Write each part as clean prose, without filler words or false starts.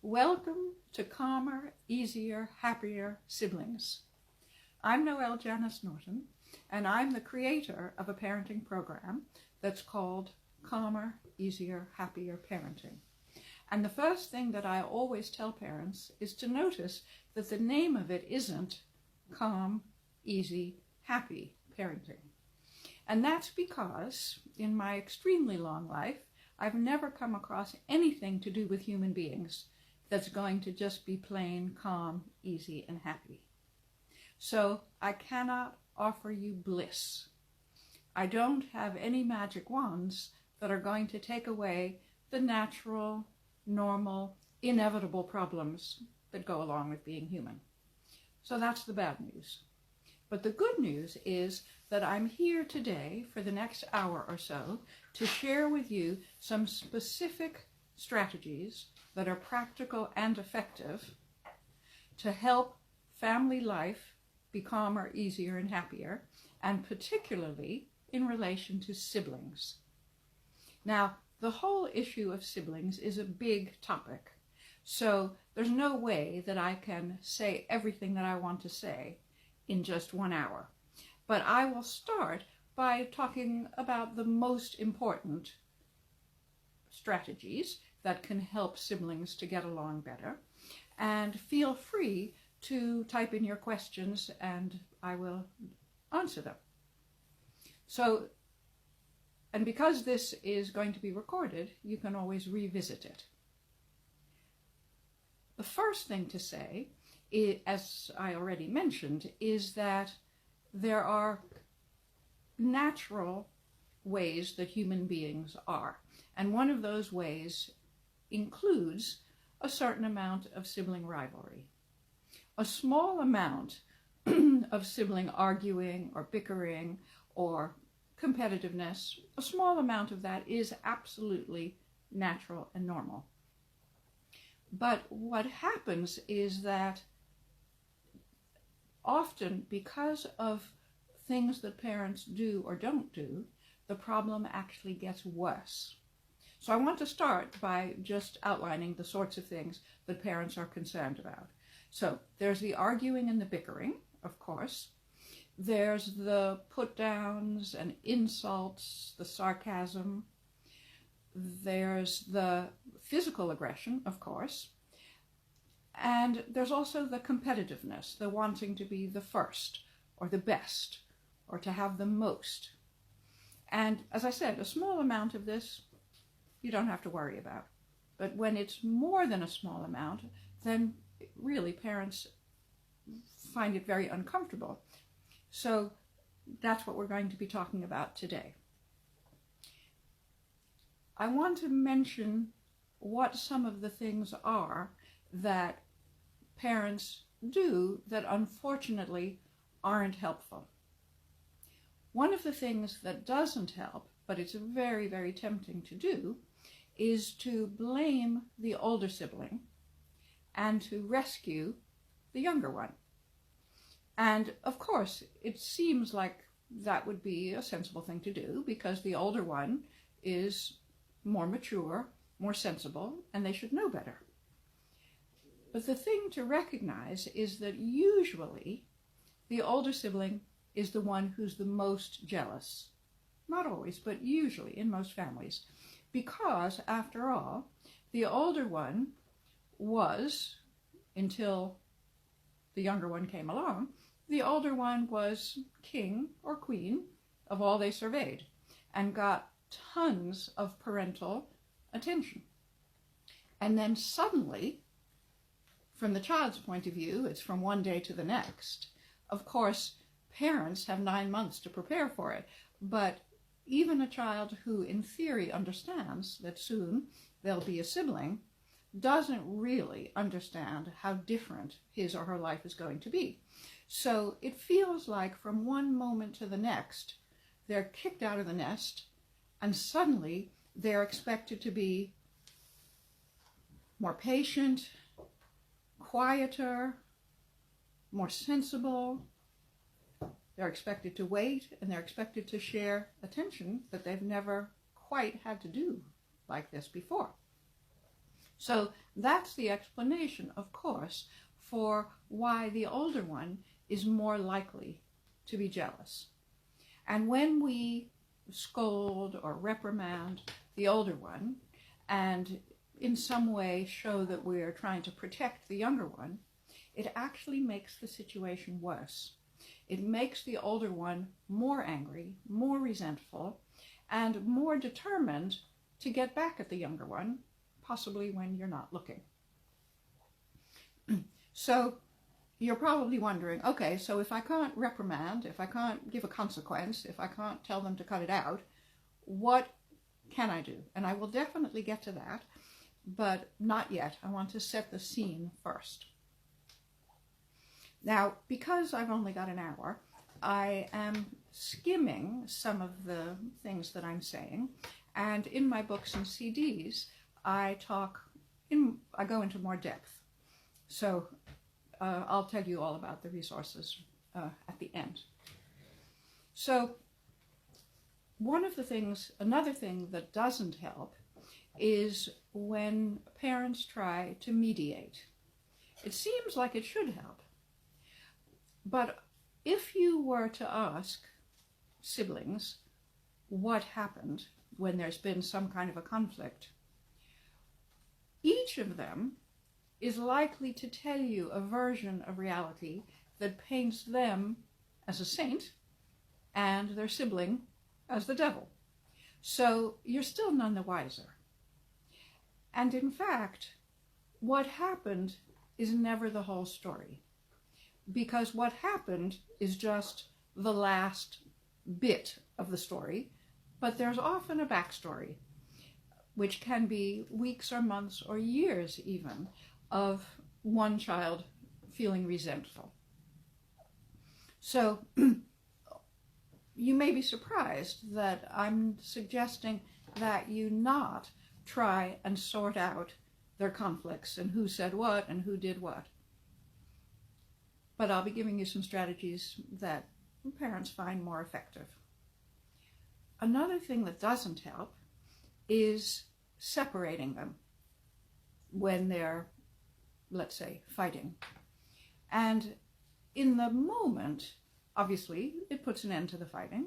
Welcome to Calmer, Easier, Happier Siblings. I'm Noelle Janice Norton, and I'm the creator of a parenting program that's called Calmer, Easier, Happier Parenting. And the first thing that I always tell parents is to notice that the name of it isn't Calm, Easy, Happy Parenting. And that's because in my extremely long life, I've never come across anything to do with human beings that's going to just be plain, calm, easy, and happy. So I cannot offer you bliss. I don't have any magic wands that are going to take away the natural, normal, inevitable problems that go along with being human. So that's the bad news. But the good news is that I'm here today for the next hour or so to share with you some specific strategies that are practical and effective to help family life be calmer, easier, and happier, and particularly in relation to siblings. Now, the whole issue of siblings is a big topic, so there's no way that I can say everything that I want to say in just 1 hour. But I will start by talking about the most important strategies that can help siblings to get along better. And feel free to type in your questions and I will answer them. So, and because this is going to be recorded, you can always revisit it. The first thing to say, as I already mentioned, is that there are natural ways that human beings are. And one of those ways includes a certain amount of sibling rivalry. A small amount of sibling arguing or bickering or competitiveness, a small amount of that is absolutely natural and normal. But what happens is that often, because of things that parents do or don't do, the problem actually gets worse. So I want to start by just outlining the sorts of things that parents are concerned about. So there's the arguing and the bickering, of course. There's the put-downs and insults, the sarcasm. There's the physical aggression, of course. And there's also the competitiveness, the wanting to be the first or the best or to have the most. And as I said, a small amount of this you don't have to worry about. But when it's more than a small amount, then really parents find it very uncomfortable. So that's what we're going to be talking about today. I want to mention what some of the things are that parents do that unfortunately aren't helpful. One of the things that doesn't help, but it's very, very tempting to do, is to blame the older sibling and to rescue the younger one. And of course, it seems like that would be a sensible thing to do because the older one is more mature, more sensible, and they should know better. But the thing to recognize is that usually the older sibling is the one who's the most jealous. Not always, but usually in most families. Because, after all, the older one was, until the younger one came along, the older one was king or queen of all they surveyed and got tons of parental attention. And then suddenly, from the child's point of view, it's from one day to the next. Of course, parents have 9 months to prepare for it, but even a child who in theory understands that soon there'll be a sibling doesn't really understand how different his or her life is going to be. So it feels like from one moment to the next, they're kicked out of the nest and suddenly they're expected to be more patient, quieter, more sensible. They're expected to wait and they're expected to share attention that they've never quite had to do like this before. So that's the explanation, of course, for why the older one is more likely to be jealous. And when we scold or reprimand the older one and in some way show that we're trying to protect the younger one, it actually makes the situation worse. It makes the older one more angry, more resentful, and more determined to get back at the younger one, possibly when you're not looking. So you're probably wondering, okay, so if I can't reprimand, if I can't give a consequence, if I can't tell them to cut it out, what can I do? And I will definitely get to that, but not yet. I want to set the scene first. Now, because I've only got an hour, I am skimming some of the things that I'm saying, and in my books and CDs, I go into more depth. So I'll tell you all about the resources at the end. So another thing that doesn't help is when parents try to mediate. It seems like it should help. But if you were to ask siblings what happened when there's been some kind of a conflict, each of them is likely to tell you a version of reality that paints them as a saint and their sibling as the devil. So you're still none the wiser. And in fact, what happened is never the whole story. Because what happened is just the last bit of the story, but there's often a backstory, which can be weeks or months or years even of one child feeling resentful. So you may be surprised that I'm suggesting that you not try and sort out their conflicts and who said what and who did what. But I'll be giving you some strategies that parents find more effective. Another thing that doesn't help is separating them when they're, let's say, fighting. And in the moment, obviously, it puts an end to the fighting,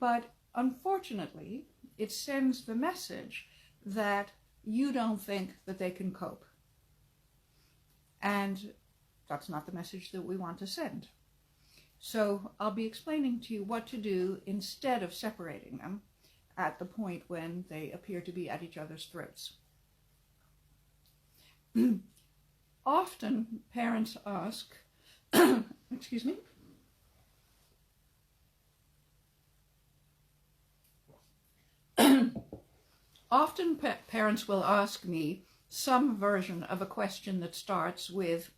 but unfortunately, it sends the message that you don't think that they can cope. And that's not the message that we want to send. So I'll be explaining to you what to do instead of separating them at the point when they appear to be at each other's throats. Often parents ask, excuse me, often parents will ask me some version of a question that starts with,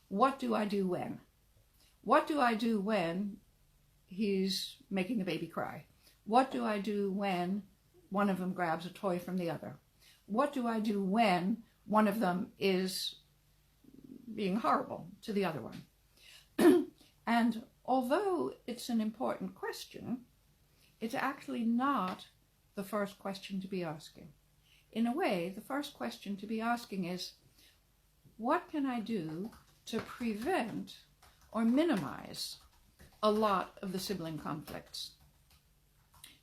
what do I do when? What do I do when he's making the baby cry? What do I do when one of them grabs a toy from the other? What do I do when one of them is being horrible to the other one? And although it's an important question, it's actually not the first question to be asking. In a way, the first question to be asking is, what can I do to prevent or minimize a lot of the sibling conflicts?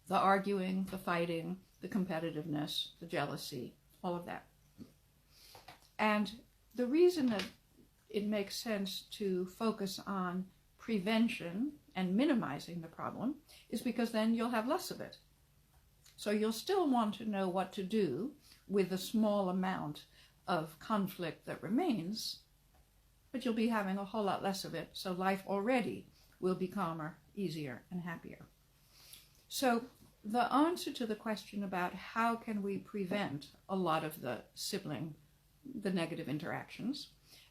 The arguing, the fighting, the competitiveness, the jealousy, all of that. And the reason that it makes sense to focus on prevention and minimizing the problem is because then you'll have less of it. So you'll still want to know what to do with the small amount of conflict that remains, but you'll be having a whole lot less of it, so life already will be calmer, easier, and happier. So the answer to the question about how can we prevent a lot of the negative interactions,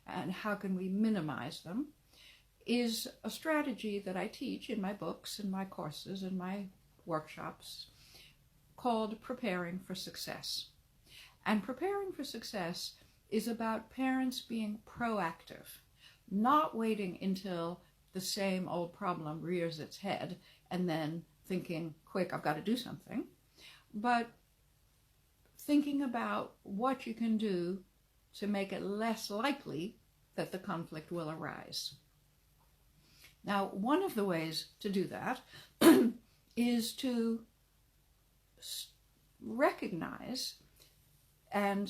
and how can we minimize them, is a strategy that I teach in my books, in my courses, in my workshops, called Preparing for Success. And Preparing for Success is about parents being proactive, not waiting until the same old problem rears its head and then thinking, quick, I've got to do something, but thinking about what you can do to make it less likely that the conflict will arise. Now, one of the ways to do that is to recognize, and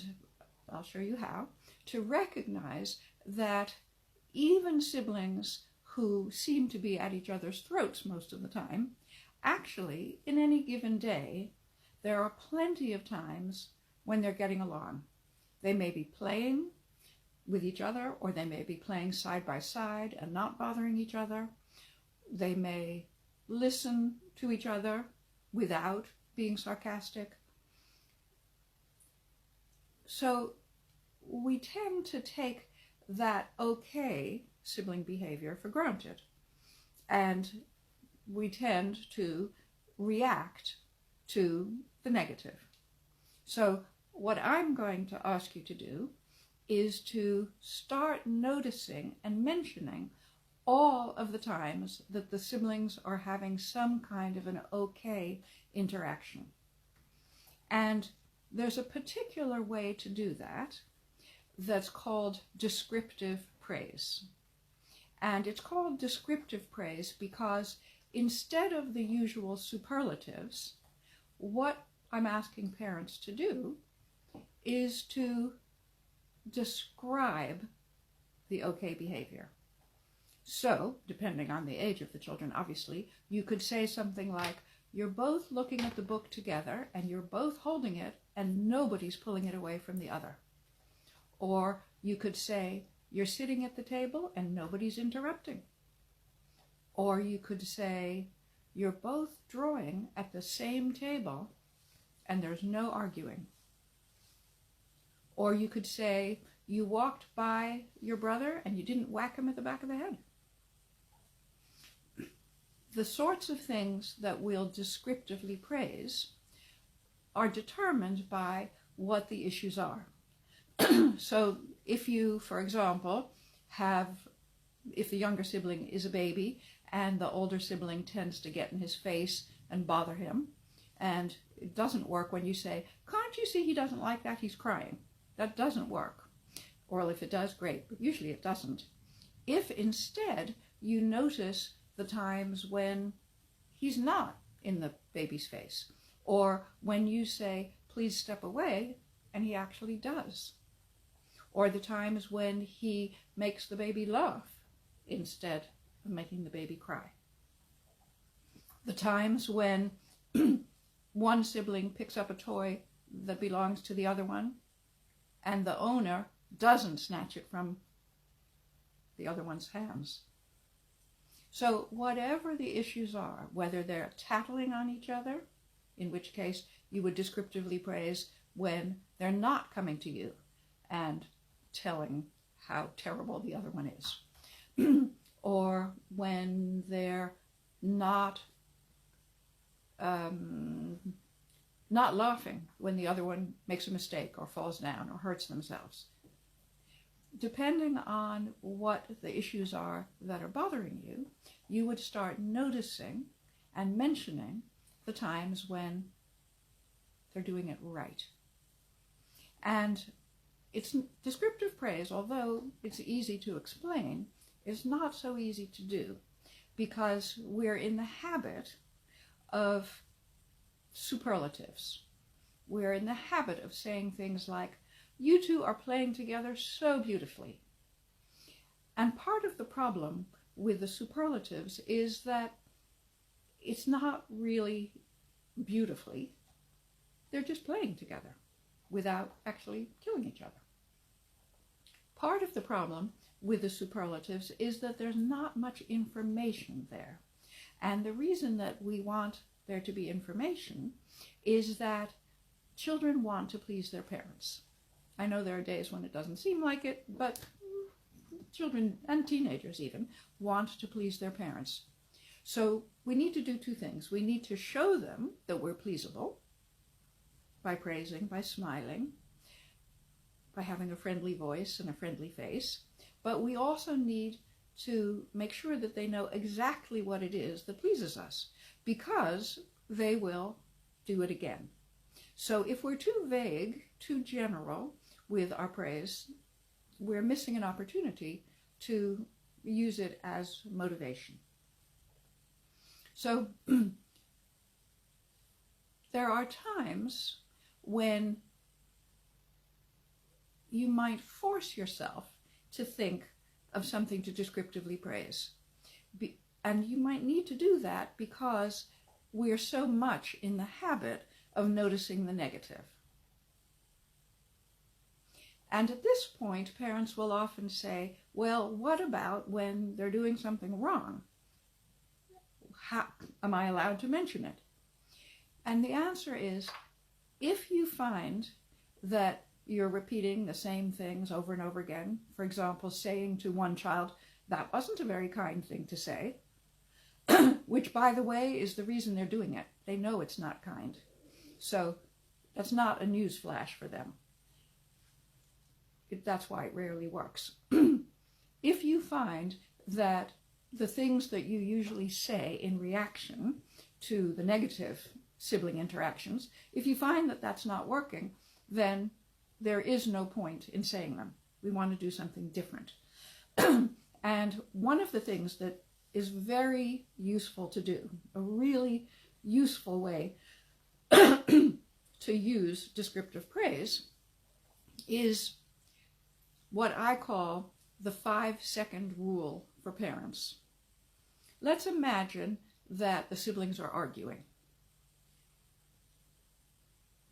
I'll show you how, to recognize that even siblings who seem to be at each other's throats most of the time, actually, in any given day, there are plenty of times when they're getting along. They may be playing with each other, or they may be playing side by side and not bothering each other. They may listen to each other without being sarcastic. So we tend to take that okay sibling behavior for granted, and we tend to react to the negative. So what I'm going to ask you to do is to start noticing and mentioning all of the times that the siblings are having some kind of an okay interaction. And there's a particular way to do that that's called descriptive praise. And it's called descriptive praise because instead of the usual superlatives, what I'm asking parents to do is to describe the okay behavior. So, depending on the age of the children, obviously, you could say something like, you're both looking at the book together and you're both holding it and nobody's pulling it away from the other. Or you could say, you're sitting at the table and nobody's interrupting. Or you could say, you're both drawing at the same table and there's no arguing. Or you could say, you walked by your brother and you didn't whack him at the back of the head. The sorts of things that we'll descriptively praise are determined by what the issues are. So if you, for example, if the younger sibling is a baby and the older sibling tends to get in his face and bother him, and it doesn't work when you say, can't you see he doesn't like that, he's crying. That doesn't work. Or if it does, great, but usually it doesn't. If instead you notice the times when he's not in the baby's face, or when you say, please step away, and he actually does. Or the times when he makes the baby laugh instead of making the baby cry. The times when one sibling picks up a toy that belongs to the other one, and the owner doesn't snatch it from the other one's hands. So whatever the issues are, whether they're tattling on each other, in which case you would descriptively praise when they're not coming to you and telling how terrible the other one is, or when they're not laughing when the other one makes a mistake or falls down or hurts themselves. Depending on what the issues are that are bothering you, you would start noticing and mentioning the times when they're doing it right. And it's descriptive praise, although it's easy to explain, is not so easy to do because we're in the habit of superlatives. We're in the habit of saying things like, you two are playing together so beautifully. And part of the problem with the superlatives is that it's not really beautifully. They're just playing together without actually killing each other. Part of the problem with the superlatives is that there's not much information there. And the reason that we want there to be information is that children want to please their parents. I know there are days when it doesn't seem like it, but children and teenagers even want to please their parents. So we need to do two things. We need to show them that we're pleasable by praising, by smiling, by having a friendly voice and a friendly face. But we also need to make sure that they know exactly what it is that pleases us, because they will do it again. So if we're too vague, too general with our praise, we're missing an opportunity to use it as motivation. So there are times when you might force yourself to think of something to descriptively praise. And you might need to do that because we're so much in the habit of noticing the negative. And at this point, parents will often say, well, what about when they're doing something wrong? How am I allowed to mention it? And the answer is, if you find that you're repeating the same things over and over again, for example, saying to one child, that wasn't a very kind thing to say, which, by the way, is the reason they're doing it. They know it's not kind. So that's not a news flash for them. That's why it rarely works. If you find that the things that you usually say in reaction to the negative sibling interactions, if you find that that's not working, then there is no point in saying them. We want to do something different. And one of the things that is very useful to do, a really useful way to use descriptive praise, is what I call the 5-second rule for parents. Let's imagine that the siblings are arguing.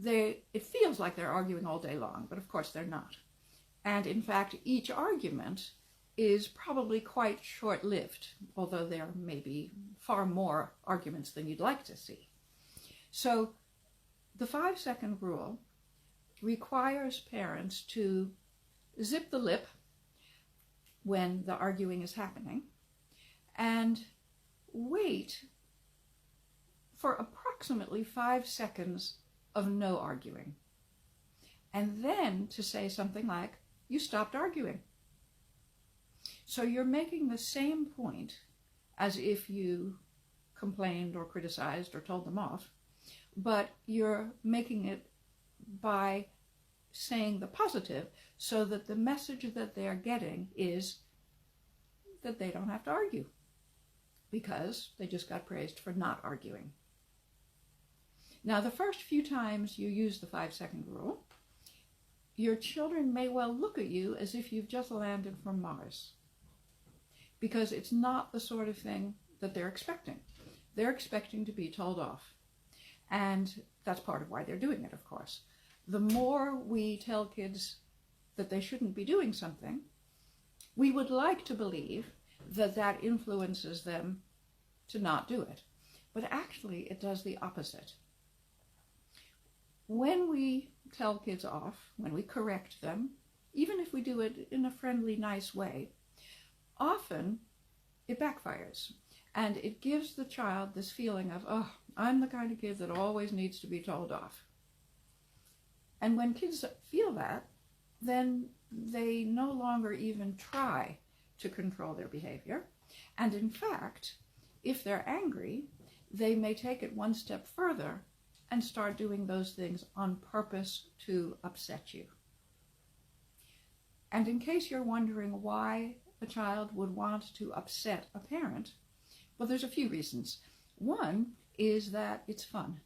It feels like they're arguing all day long, but of course they're not. And in fact, each argument is probably quite short-lived, although there may be far more arguments than you'd like to see. So the 5-second rule requires parents to zip the lip when the arguing is happening and wait for approximately 5 seconds of no arguing. And then to say something like, you stopped arguing. So you're making the same point as if you complained or criticized or told them off, but you're making it by saying the positive so that the message that they're getting is that they don't have to argue because they just got praised for not arguing. Now, the first few times you use the 5-second rule, your children may well look at you as if you've just landed from Mars, because it's not the sort of thing that they're expecting. They're expecting to be told off. And that's part of why they're doing it, of course. The more we tell kids that they shouldn't be doing something, we would like to believe that that influences them to not do it. But actually, it does the opposite. When we tell kids off, when we correct them, even if we do it in a friendly, nice way, often it backfires. And it gives the child this feeling of, oh, I'm the kind of kid that always needs to be told off. And when kids feel that, then they no longer even try to control their behavior. And in fact, if they're angry, they may take it one step further and start doing those things on purpose to upset you. And in case you're wondering why a child would want to upset a parent, well, there's a few reasons. One is that it's fun.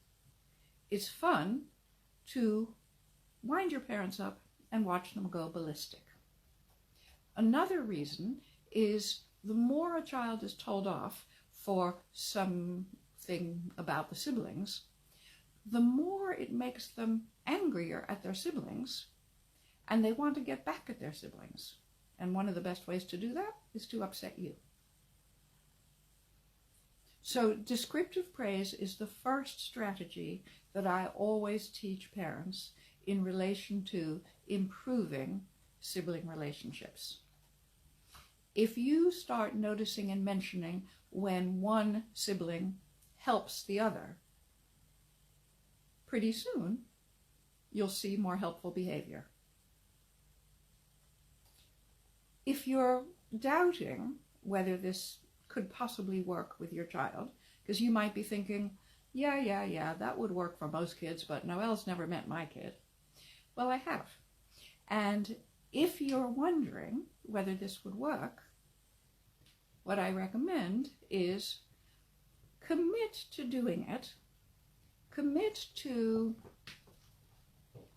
It's fun to wind your parents up and watch them go ballistic. Another reason is the more a child is told off for something about the siblings, the more it makes them angrier at their siblings, and they want to get back at their siblings. And one of the best ways to do that is to upset you. So descriptive praise is the first strategy that I always teach parents in relation to improving sibling relationships. If you start noticing and mentioning when one sibling helps the other, pretty soon you'll see more helpful behavior. If you're doubting whether this could possibly work with your child, because you might be thinking, yeah, that would work for most kids, but Noelle's never met my kid. Well, I have. And if you're wondering whether this would work, what I recommend is commit to doing it. Commit to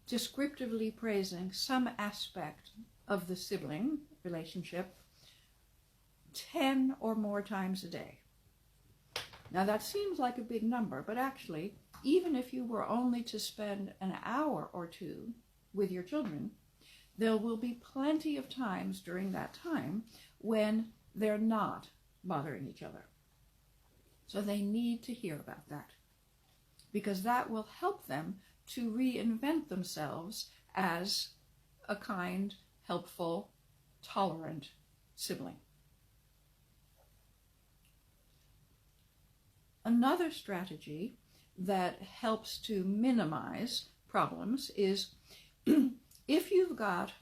descriptively praising some aspect of the sibling relationship 10 or more times a day. Now that seems like a big number, but actually, even if you were only to spend an hour or two with your children, there will be plenty of times during that time when they're not bothering each other. So they need to hear about that, because that will help them to reinvent themselves as a kind, helpful, tolerant sibling. Another strategy that helps to minimize problems is if you've got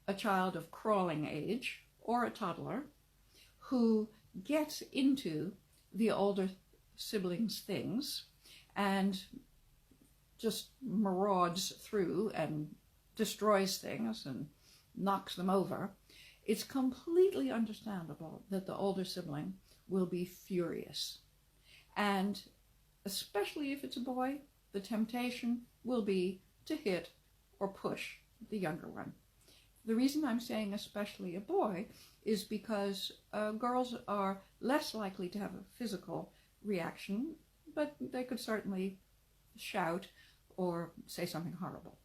a child of crawling age or a toddler who gets into the older siblings' things and just marauds through and destroys things and knocks them over, it's completely understandable that the older sibling will be furious. And especially if it's a boy, the temptation will be to hit or push the younger one. The reason I'm saying especially a boy is because girls are less likely to have a physical reaction, but they could certainly shout or say something horrible.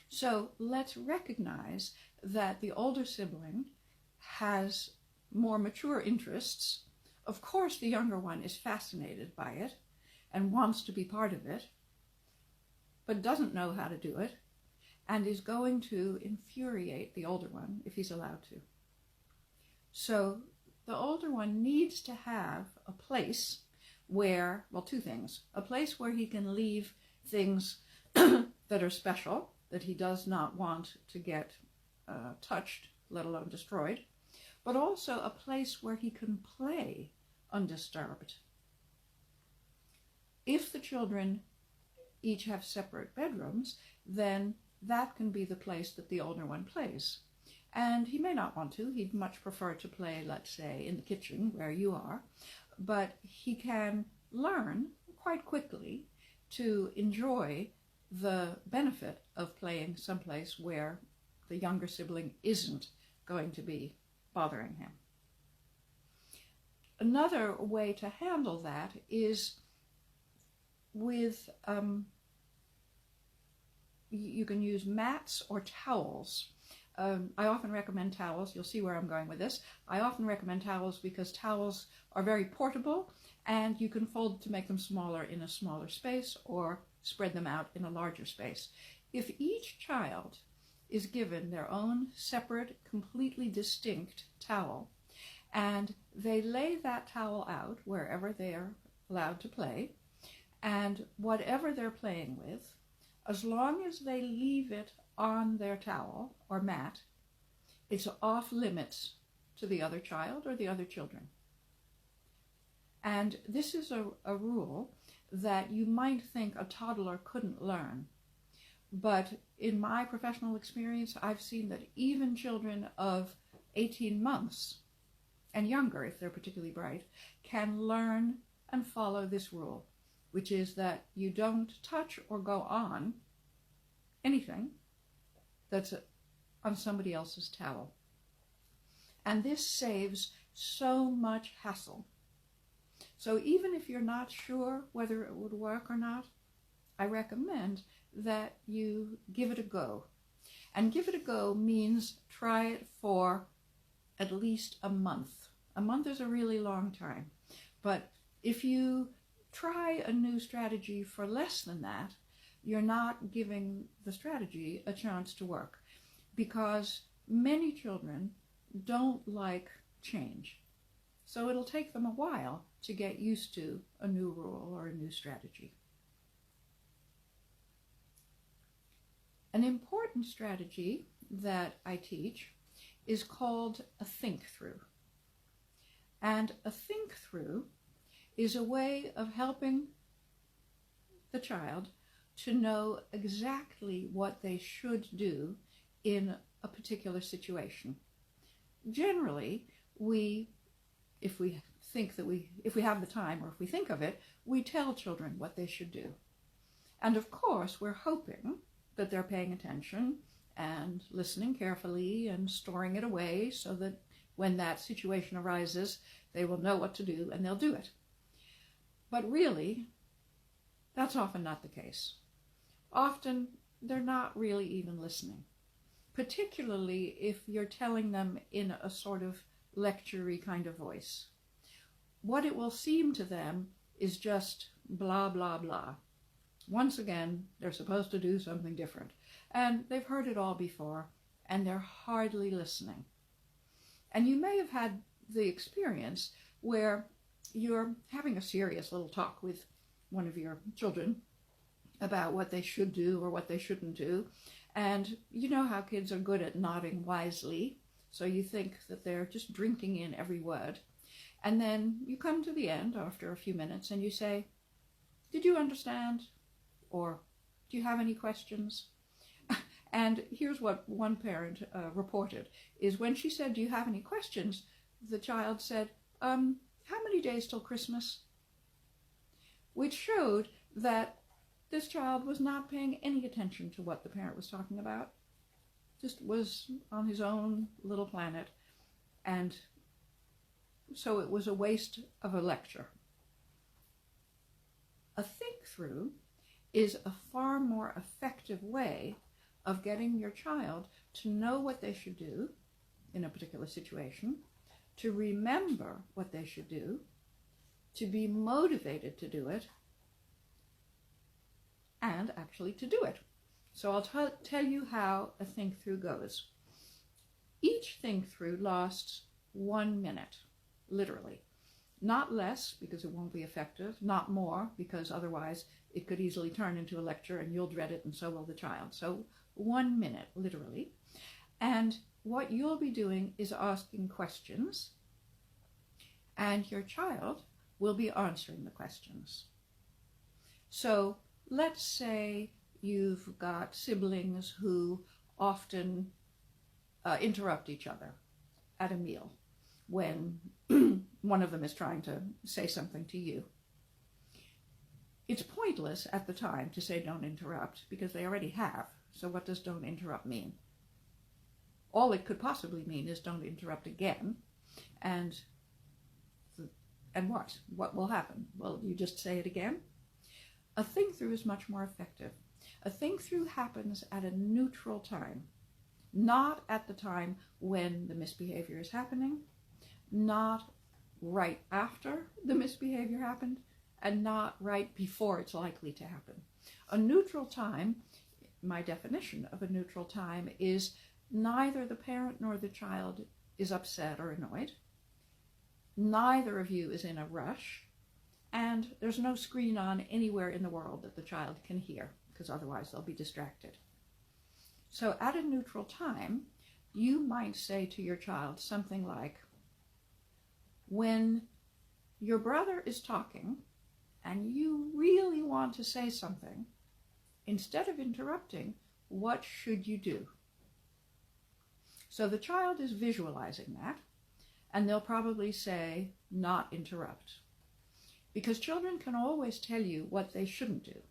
So let's recognize that the older sibling has more mature interests. Of course, the younger one is fascinated by it and wants to be part of it, but doesn't know how to do it, and is going to infuriate the older one if he's allowed to. So the older one needs to have a place where, well, two things. A place where he can leave things that are special, that he does not want to get touched, let alone destroyed, but also a place where he can play undisturbed. If the children each have separate bedrooms, then that can be the place that the older one plays. And he may not want to. He'd much prefer to play, let's say, in the kitchen where you are, but he can learn quite quickly to enjoy the benefit of playing someplace where the younger sibling isn't going to be bothering him. Another way to handle that is with, you can use mats or towels. I often recommend towels. You'll see where I'm going with this. I often recommend towels because towels are very portable and you can fold to make them smaller in a smaller space or spread them out in a larger space. If each child is given their own separate, completely distinct towel, and they lay that towel out wherever they are allowed to play, and whatever they're playing with, as long as they leave it on their towel or mat, it's off limits to the other child or the other children. And this is a rule that you might think a toddler couldn't learn. But in my professional experience, I've seen that even children of 18 months and younger, if they're particularly bright, can learn and follow this rule, which is that you don't touch or go on anything that's on somebody else's towel. And this saves so much hassle. So even if you're not sure whether it would work or not, I recommend that you give it a go. And give it a go means try it for at least a month. A month is a really long time. But if you try a new strategy for less than that, you're not giving the strategy a chance to work, because many children don't like change. So it'll take them a while to get used to a new rule or a new strategy. An important strategy that I teach is called a think-through. And a think-through is a way of helping the child to know exactly what they should do in a particular situation. Generally, if we have the time, or if we think of it, we tell children what they should do. And of course, we're hoping that they're paying attention and listening carefully and storing it away so that when that situation arises, they will know what to do and they'll do it. But really, that's often not the case. Often, they're not really even listening, particularly if you're telling them in a sort of lecture-y kind of voice. What it will seem to them is just blah, blah, blah. Once again, they're supposed to do something different. And they've heard it all before, and they're hardly listening. And you may have had the experience where you're having a serious little talk with one of your children about what they should do or what they shouldn't do. And you know how kids are good at nodding wisely, so you think that they're just drinking in every word. And then you come to the end after a few minutes and you say, "Did you understand?" Or, "Do you have any questions?" And here's what one parent reported, is when she said, "Do you have any questions?" the child said, "How many days till Christmas?" Which showed that this child was not paying any attention to what the parent was talking about, just was on his own little planet, and so it was a waste of a lecture. A think-through is a far more effective way of getting your child to know what they should do in a particular situation, to remember what they should do, to be motivated to do it, and actually to do it. So I'll tell you how a think-through goes. Each think-through lasts 1 minute, literally. Not less, because it won't be effective, not more, because otherwise it could easily turn into a lecture and you'll dread it and so will the child. So 1 minute, literally. And what you'll be doing is asking questions, and your child will be answering the questions. So let's say you've got siblings who often interrupt each other at a meal when one of them is trying to say something to you. It's pointless at the time to say don't interrupt, because they already have. So what does don't interrupt mean? All it could possibly mean is don't interrupt again. And what? What will happen? Well, you just say it again? A think-through is much more effective. A think-through happens at a neutral time, not at the time when the misbehavior is happening, not right after the misbehavior happened, and not right before it's likely to happen. A neutral time, my definition of a neutral time, is neither the parent nor the child is upset or annoyed. Neither of you is in a rush, and there's no screen on anywhere in the world that the child can hear, because otherwise they'll be distracted. So at a neutral time, you might say to your child something like, when your brother is talking and you really want to say something, instead of interrupting, what should you do? So the child is visualizing that, and they'll probably say, not interrupt. Because children can always tell you what they shouldn't do,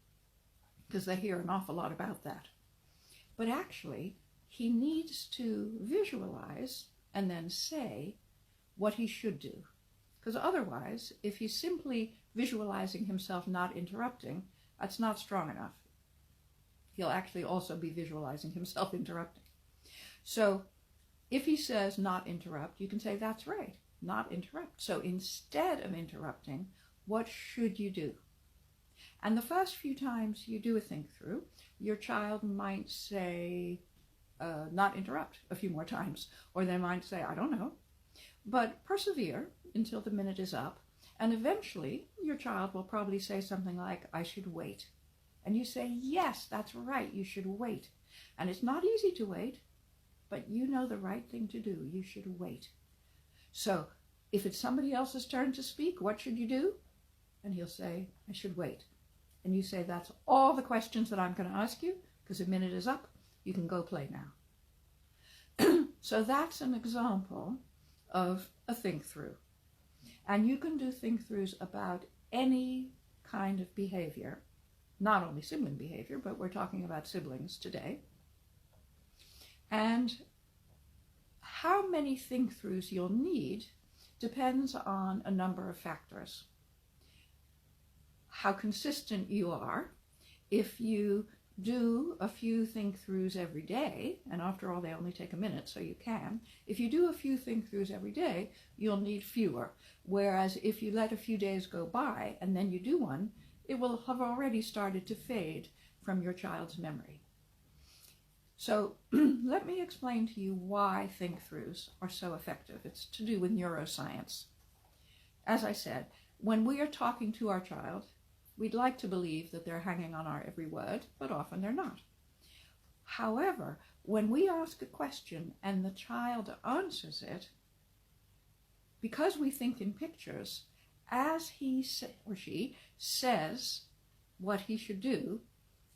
because they hear an awful lot about that. But actually, he needs to visualize and then say what he should do. Because otherwise, if he's simply visualizing himself not interrupting, that's not strong enough. He'll actually also be visualizing himself interrupting. So if he says not interrupt, you can say, that's right, not interrupt. So instead of interrupting, what should you do? And the first few times you do a think-through, your child might say, not interrupt a few more times. Or they might say, I don't know. But persevere until the minute is up. And eventually, your child will probably say something like, I should wait. And you say, yes, that's right, you should wait. And it's not easy to wait, but you know the right thing to do. You should wait. So if it's somebody else's turn to speak, what should you do? And he'll say, I should wait. And you say, that's all the questions that I'm going to ask you, because the minute is up. You can go play now. So that's an example of a think through. And you can do think throughs about any kind of behavior, not only sibling behavior, but we're talking about siblings today. And how many think throughs you'll need depends on a number of factors. How consistent you are. If you do a few think-throughs every day, and after all, they only take a minute, so you can. If you do a few think-throughs every day, you'll need fewer. Whereas if you let a few days go by and then you do one, it will have already started to fade from your child's memory. So let me explain to you why think-throughs are so effective. It's to do with neuroscience. As I said, when we are talking to our child, we'd like to believe that they're hanging on our every word, but often they're not. However, when we ask a question and the child answers it, because we think in pictures, as he or she says what he should do,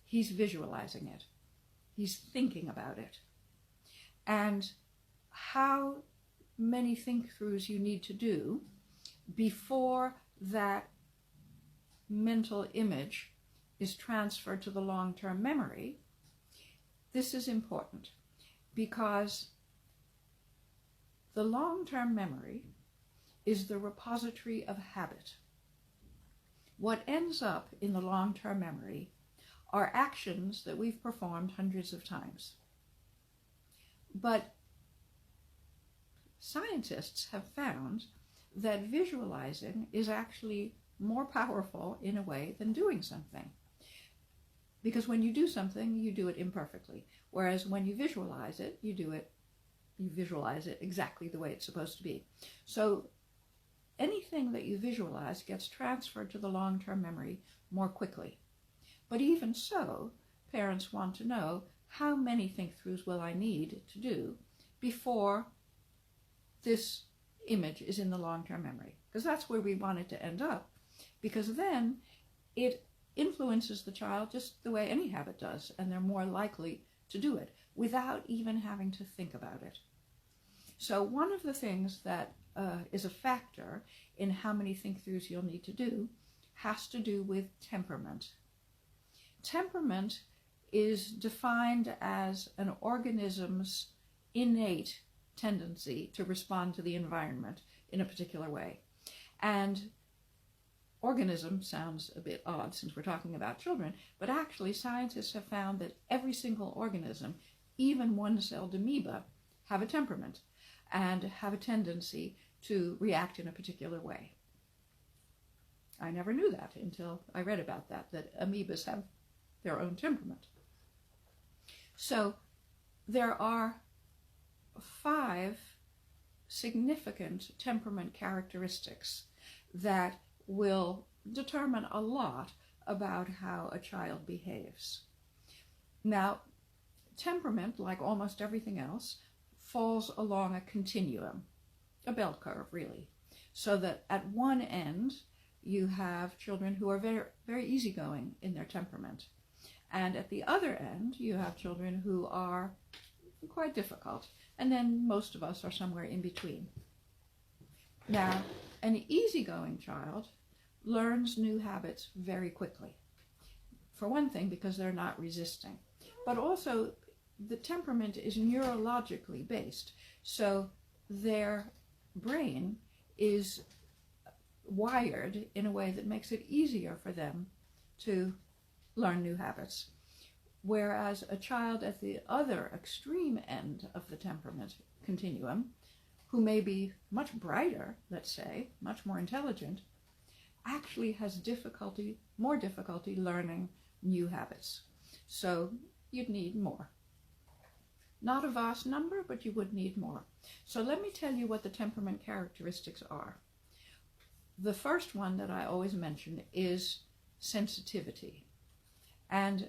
he's visualizing it. He's thinking about it. And how many think-throughs you need to do before that mental image is transferred to the long-term memory, this is important because the long-term memory is the repository of habit. What ends up in the long-term memory are actions that we've performed hundreds of times. But scientists have found that visualizing is actually more powerful in a way than doing something. Because when you do something, you do it imperfectly. Whereas when you visualize it, you visualize it exactly the way it's supposed to be. So anything that you visualize gets transferred to the long-term memory more quickly. But even so, parents want to know, how many think-throughs will I need to do before this image is in the long-term memory? Because that's where we want it to end up. Because then it influences the child just the way any habit does, and they're more likely to do it without even having to think about it. So one of the things that is a factor in how many think-throughs you'll need to do has to do with temperament. Temperament is defined as an organism's innate tendency to respond to the environment in a particular way. And organism sounds a bit odd since we're talking about children, but actually scientists have found that every single organism, even one-celled amoeba, have a temperament and have a tendency to react in a particular way. I never knew that until I read about that amoebas have their own temperament. So there are 5 significant temperament characteristics that will determine a lot about how a child behaves. Now, temperament, like almost everything else, falls along a continuum, a bell curve, really, so that at one end you have children who are very, very easygoing in their temperament, and at the other end you have children who are quite difficult, and then most of us are somewhere in between. Now, an easygoing child learns new habits very quickly. For one thing, because they're not resisting. But also, the temperament is neurologically based. So their brain is wired in a way that makes it easier for them to learn new habits. Whereas a child at the other extreme end of the temperament continuum, who may be much brighter, let's say, much more intelligent, actually has more difficulty learning new habits. So you'd need more. Not a vast number, but you would need more. So let me tell you what the temperament characteristics are. The first one that I always mention is sensitivity. And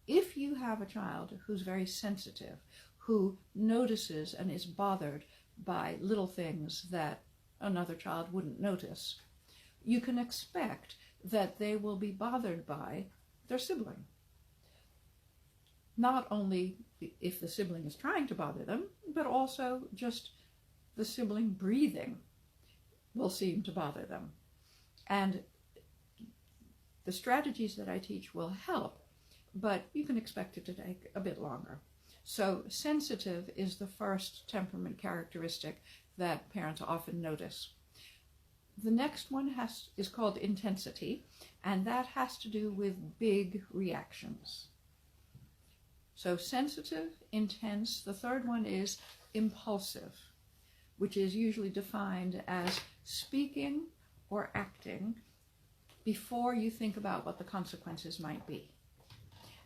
if you have a child who's very sensitive, who notices and is bothered by little things that another child wouldn't notice, you can expect that they will be bothered by their sibling. Not only if the sibling is trying to bother them, but also just the sibling breathing will seem to bother them. And the strategies that I teach will help, but you can expect it to take a bit longer. So sensitive is the first temperament characteristic that parents often notice. The next one is called intensity, and that has to do with big reactions. So sensitive, intense. The third one is impulsive, which is usually defined as speaking or acting before you think about what the consequences might be.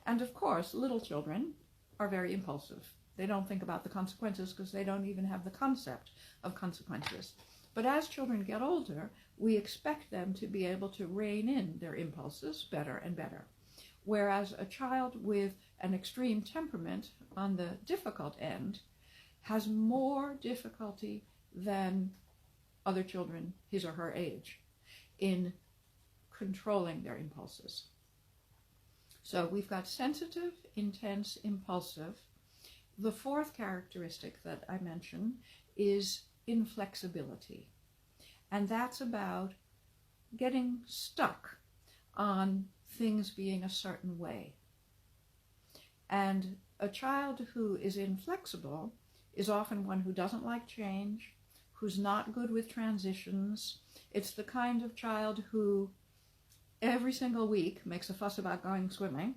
And of course, little children are very impulsive. They don't think about the consequences because they don't even have the concept of consequences. But as children get older, we expect them to be able to rein in their impulses better and better. Whereas a child with an extreme temperament on the difficult end has more difficulty than other children his or her age in controlling their impulses. So we've got sensitive, intense, impulsive. The fourth characteristic that I mentioned is inflexibility. And that's about getting stuck on things being a certain way. And a child who is inflexible is often one who doesn't like change, who's not good with transitions. It's the kind of child who every single week makes a fuss about going swimming,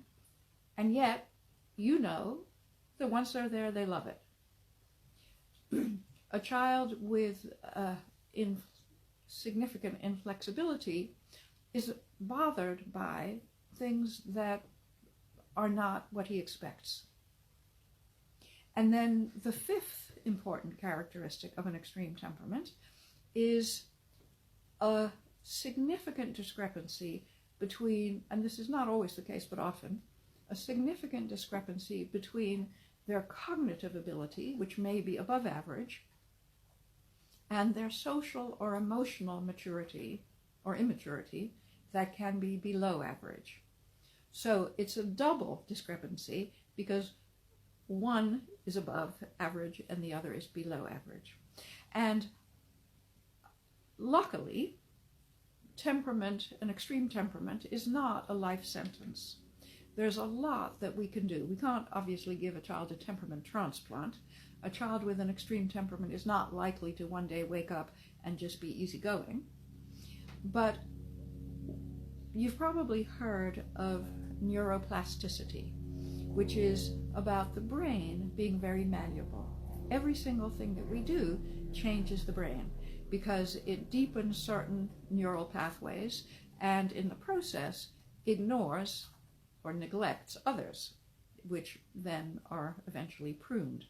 and yet you know that once they're there, they love it. A child with significant inflexibility is bothered by things that are not what he expects. And then the fifth important characteristic of an extreme temperament is a significant discrepancy between, and this is not always the case, but often, a significant discrepancy between their cognitive ability, which may be above average, and their social or emotional maturity or immaturity that can be below average. So it's a double discrepancy because one is above average and the other is below average. And luckily, temperament, an extreme temperament, is not a life sentence. There's a lot that we can do. We can't obviously give a child a temperament transplant. A child with an extreme temperament is not likely to one day wake up and just be easygoing. But you've probably heard of neuroplasticity, which is about the brain being very malleable. Every single thing that we do changes the brain because it deepens certain neural pathways and in the process ignores or neglects others, which then are eventually pruned.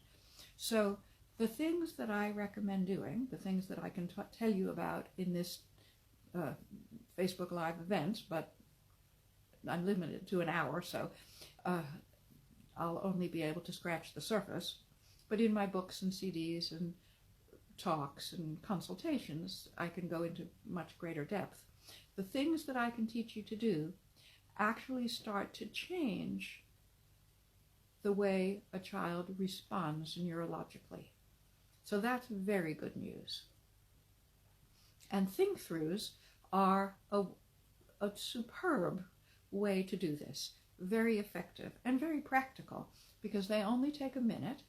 So the things that I recommend doing, the things that I can tell you about in this Facebook Live event, but I'm limited to an hour, so I'll only be able to scratch the surface. But in my books and CDs and talks and consultations, I can go into much greater depth. The things that I can teach you to do actually start to change the way a child responds neurologically. So that's very good news. And think-throughs are a superb way to do this. Very effective and very practical because they only take a minute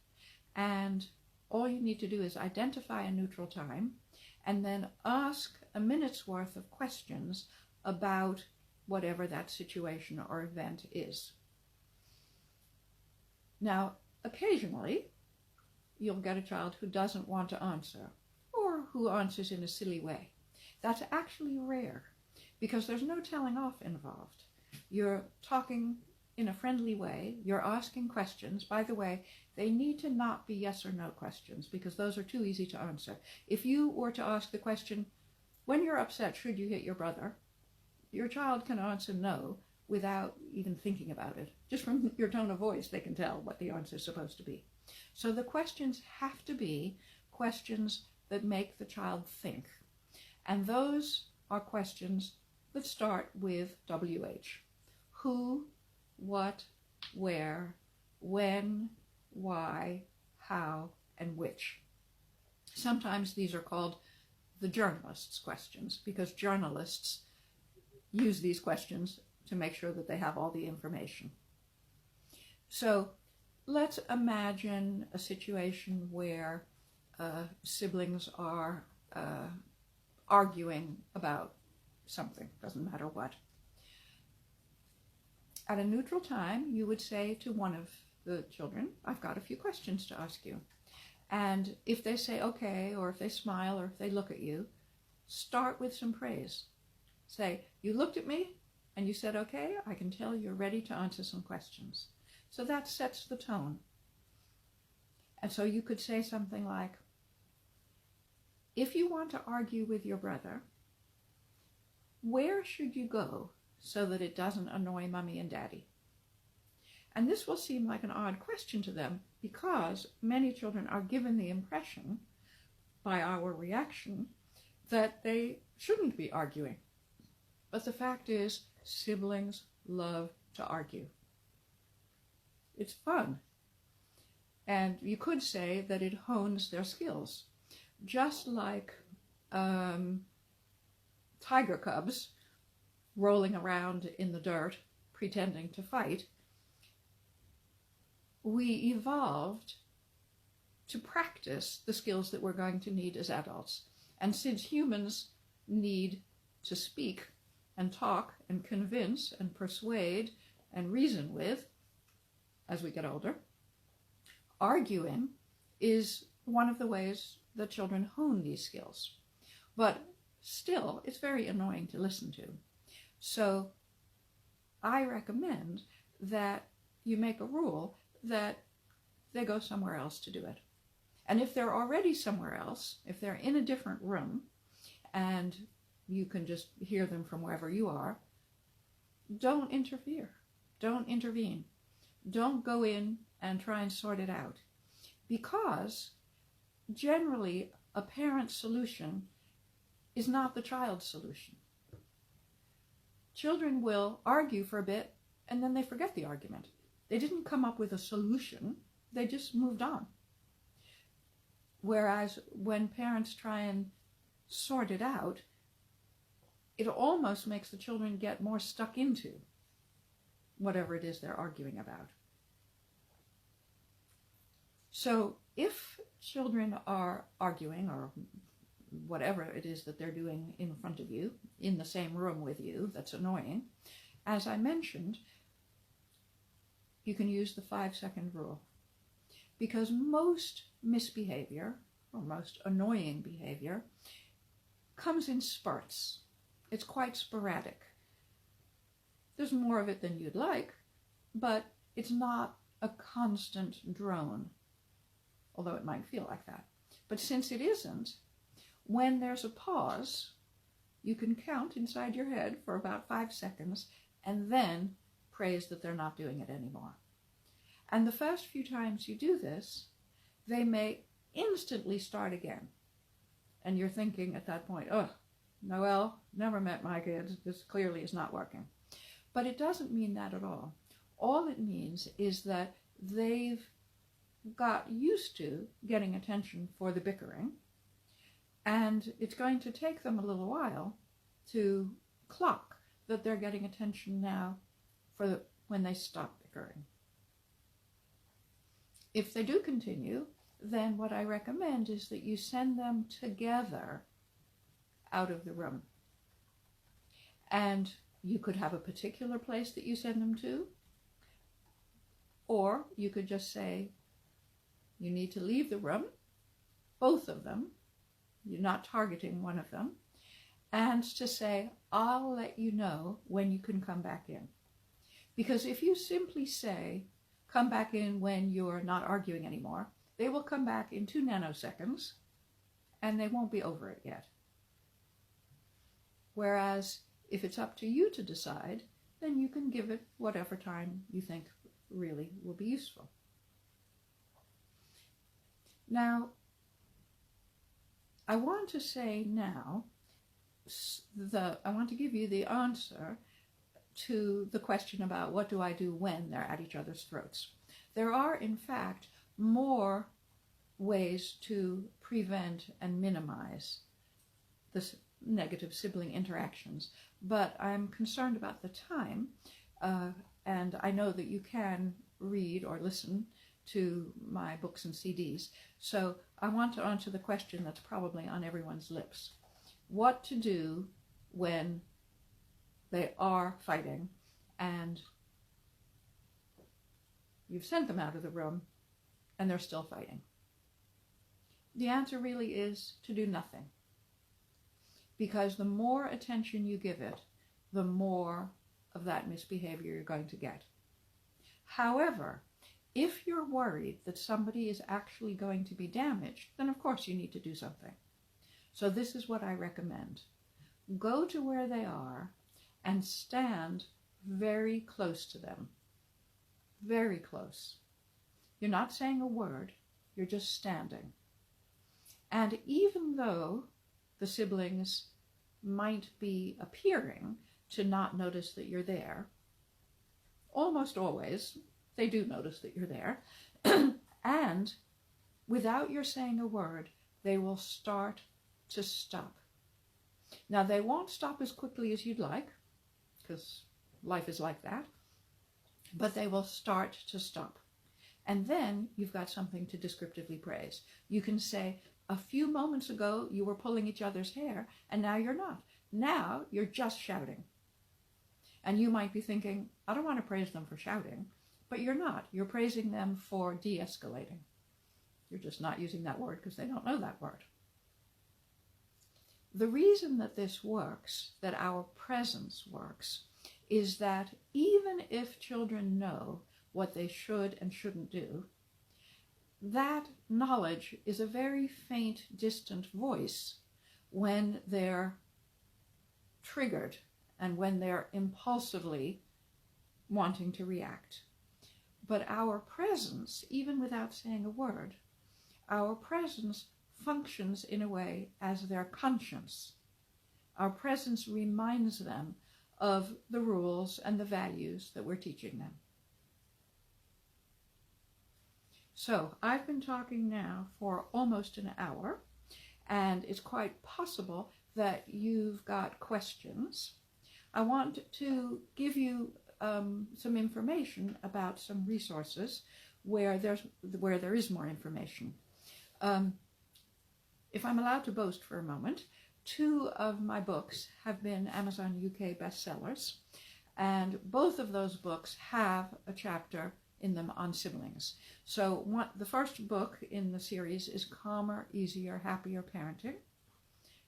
and all you need to do is identify a neutral time and then ask a minute's worth of questions about whatever that situation or event is. Now, occasionally, you'll get a child who doesn't want to answer or who answers in a silly way. That's actually rare because there's no telling off involved. You're talking in a friendly way. You're asking questions. By the way, they need to not be yes or no questions because those are too easy to answer. If you were to ask the question, when you're upset, should you hit your brother? Your child can answer no without even thinking about it. Just from your tone of voice, they can tell what the answer is supposed to be. So the questions have to be questions that make the child think. And those are questions that start with WH. Who, what, where, when, why, how, and which. Sometimes these are called the journalist's questions, because journalists use these questions to make sure that they have all the information. So let's imagine a situation where siblings are arguing about something, doesn't matter what. At a neutral time, you would say to one of the children, I've got a few questions to ask you. And if they say okay, or if they smile, or if they look at you, start with some praise. Say, you looked at me and you said okay, I can tell you're ready to answer some questions. So that sets the tone. And so you could say something like, if you want to argue with your brother, where should you go so that it doesn't annoy Mommy and Daddy? And this will seem like an odd question to them, because many children are given the impression by our reaction that they shouldn't be arguing. But the fact is, siblings love to argue. It's fun. And you could say that it hones their skills. Just like tiger cubs rolling around in the dirt pretending to fight, we evolved to practice the skills that we're going to need as adults. And since humans need to speak and talk and convince and persuade and reason with as we get older, arguing is one of the ways that children hone these skills. But still, it's very annoying to listen to. So I recommend that you make a rule that they go somewhere else to do it. And if they're already somewhere else, if they're in a different room and you can just hear them from wherever you are, don't interfere. Don't intervene. Don't go in and try and sort it out. Because generally, a parent's solution is not the child's solution. Children will argue for a bit and then they forget the argument. They didn't come up with a solution, they just moved on. Whereas when parents try and sort it out, it almost makes the children get more stuck into whatever it is they're arguing about. So if children are arguing, or whatever it is that they're doing in front of you, in the same room with you, that's annoying, as I mentioned, you can use the 5-second rule. Because most misbehavior, or most annoying behavior, comes in spurts. It's quite sporadic. There's more of it than you'd like, but it's not a constant drone, although it might feel like that. But since it isn't, when there's a pause, you can count inside your head for about 5 seconds and then praise that they're not doing it anymore. And the first few times you do this, they may instantly start again. And you're thinking at that point, oh, Noelle, never met my kids. This clearly is not working. But it doesn't mean that at all. All it means is that they've got used to getting attention for the bickering, and it's going to take them a little while to clock that they're getting attention now for when they stop bickering. If they do continue, then what I recommend is that you send them together out of the room. And you could have a particular place that you send them to, or you could just say, you need to leave the room, both of them, you're not targeting one of them, and to say, I'll let you know when you can come back in. Because if you simply say, come back in when you're not arguing anymore, they will come back in 2 nanoseconds and they won't be over it yet. Whereas if it's up to you to decide, then you can give it whatever time you think really will be useful. Now, I want to say now I want to give you the answer to the question about what do I do when they're at each other's throats. There are, in fact, more ways to prevent and minimize the negative sibling interactions, but I'm concerned about the time, and I know that you can read or listen to my books and CDs, so I want to answer the question that's probably on everyone's lips. What to do when they are fighting and you've sent them out of the room and they're still fighting? The answer really is to do nothing. Because the more attention you give it, the more of that misbehavior you're going to get. However, if you're worried that somebody is actually going to be damaged, then of course you need to do something. So this is what I recommend. Go to where they are and stand very close to them. Very close. You're not saying a word, you're just standing. And even though the siblings might be appearing to not notice that you're there, almost always they do notice that you're there, and without your saying a word, they will start to stop. Now, they won't stop as quickly as you'd like, because life is like that, but they will start to stop. And then you've got something to descriptively praise. You can say, a few moments ago you were pulling each other's hair, and now you're not. Now you're just shouting. And you might be thinking, I don't want to praise them for shouting, but you're not. You're praising them for de-escalating. You're just not using that word because they don't know that word. The reason that this works, that our presence works, is that even if children know what they should and shouldn't do, that knowledge is a very faint, distant voice when they're triggered and when they're impulsively wanting to react. But our presence, even without saying a word, our presence functions in a way as their conscience. Our presence reminds them of the rules and the values that we're teaching them. So I've been talking now for almost an hour, and it's quite possible that you've got questions. I want to give you some information about some resources where there is more information. If I'm allowed to boast for a moment, 2 of my books have been Amazon UK bestsellers, and both of those books have a chapter in them on siblings. So the first book in the series is Calmer, Easier, Happier Parenting,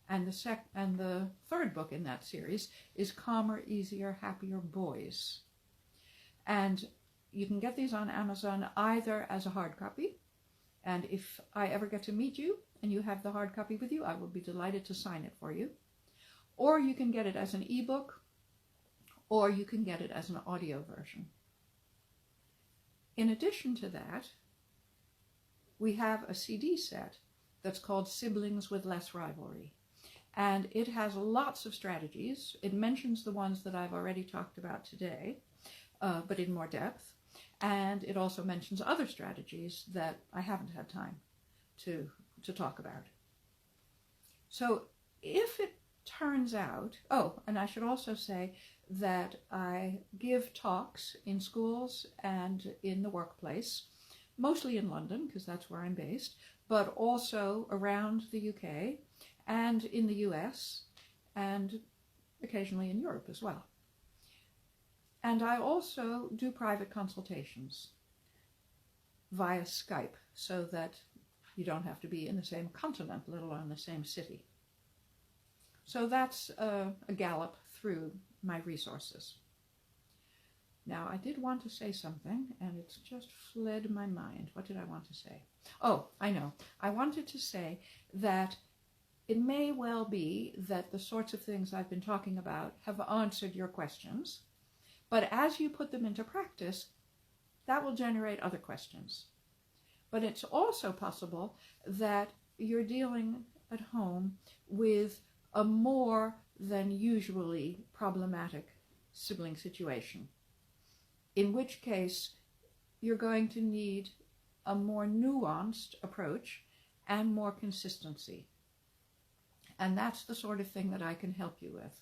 and the third book in that series is Calmer, Easier, Happier Boys. And you can get these on Amazon either as a hard copy, and if I ever get to meet you and you have the hard copy with you, I will be delighted to sign it for you. Or you can get it as an ebook, or you can get it as an audio version. In addition to that, we have a CD set that's called Siblings with Less Rivalry. And it has lots of strategies. It mentions the ones that I've already talked about today, but in more depth. And it also mentions other strategies that I haven't had time to talk about. So if it turns out, and I should also say that I give talks in schools and in the workplace, mostly in London, because that's where I'm based, but also around the UK and in the US and occasionally in Europe as well. And I also do private consultations via Skype so that you don't have to be in the same continent, let alone the same city. So that's a gallop through my resources. Now, I did want to say something, and it's just fled my mind. What did I want to say? Oh, I know. I wanted to say that it may well be that the sorts of things I've been talking about have answered your questions, but as you put them into practice, that will generate other questions. But it's also possible that you're dealing at home with a more than usually problematic sibling situation, in which case you're going to need a more nuanced approach and more consistency. And that's the sort of thing that I can help you with.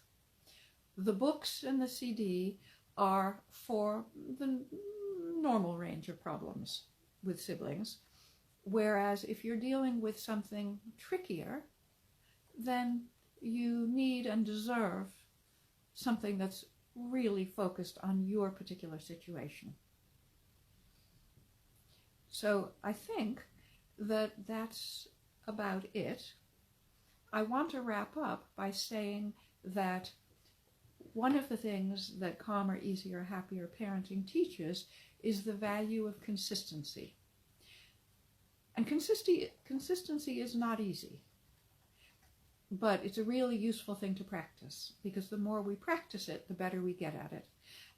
The books and the CD are for the normal range of problems with siblings, whereas if you're dealing with something trickier, then you need and deserve something that's really focused on your particular situation. So I think that that's about it. I want to wrap up by saying that one of the things that Calmer, Easier, Happier Parenting teaches is the value of consistency. And consistency is not easy, but it's a really useful thing to practice, because the more we practice it, the better we get at it.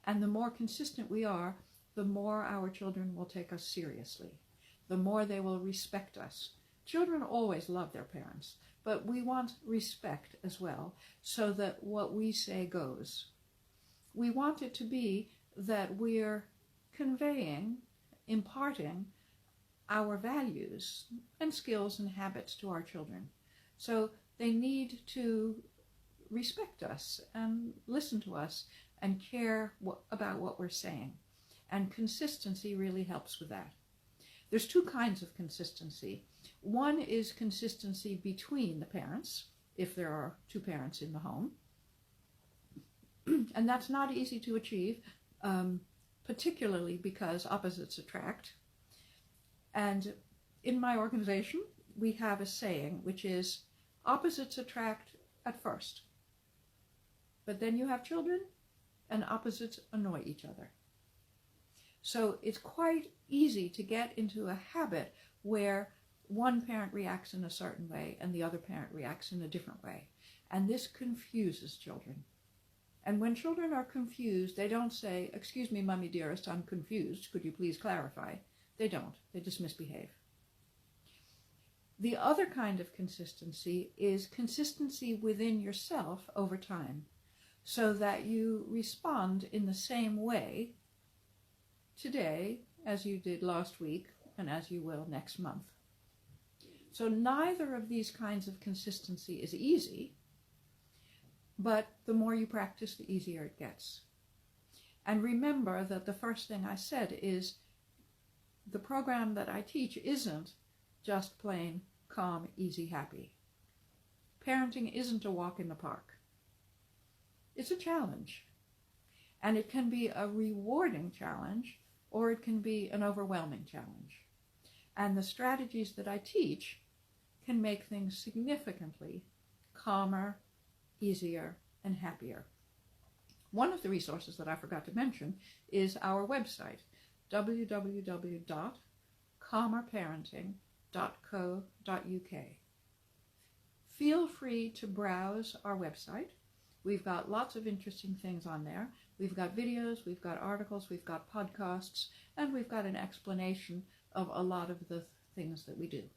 And the more consistent we are, the more our children will take us seriously, the more they will respect us. Children always love their parents, but we want respect as well, so that what we say goes. We want it to be that we're conveying, imparting our values and skills and habits to our children. So they need to respect us and listen to us and care about what we're saying. And consistency really helps with that. There's two kinds of consistency. One is consistency between the parents, if there are two parents in the home. And that's not easy to achieve, particularly because opposites attract. And in my organization, we have a saying, which is, opposites attract at first, but then you have children and opposites annoy each other. So it's quite easy to get into a habit where one parent reacts in a certain way and the other parent reacts in a different way. And this confuses children. And when children are confused, they don't say, "Excuse me, Mummy dearest, I'm confused. Could you please clarify?" They don't. They just misbehave. The other kind of consistency is consistency within yourself over time, so that you respond in the same way today as you did last week and as you will next month. So neither of these kinds of consistency is easy, but the more you practice, the easier it gets. And remember that the first thing I said is the program that I teach isn't just plain calm, easy, happy. Parenting isn't a walk in the park. It's a challenge. And it can be a rewarding challenge, or it can be an overwhelming challenge. And the strategies that I teach can make things significantly calmer, easier, and happier. One of the resources that I forgot to mention is our website, www.calmerparenting.co.uk. Feel free to browse our website. We've got lots of interesting things on there. We've got videos, we've got articles, we've got podcasts, and we've got an explanation of a lot of the things that we do.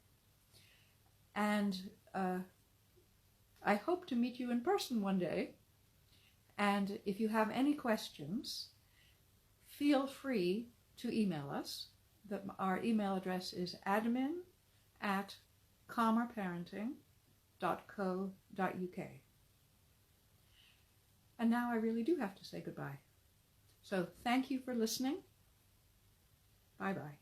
And I hope to meet you in person one day. And if you have any questions, feel free to email us. Our email address is admin@calmerparenting.co.uk. And now I really do have to say goodbye. So thank you for listening. Bye-bye.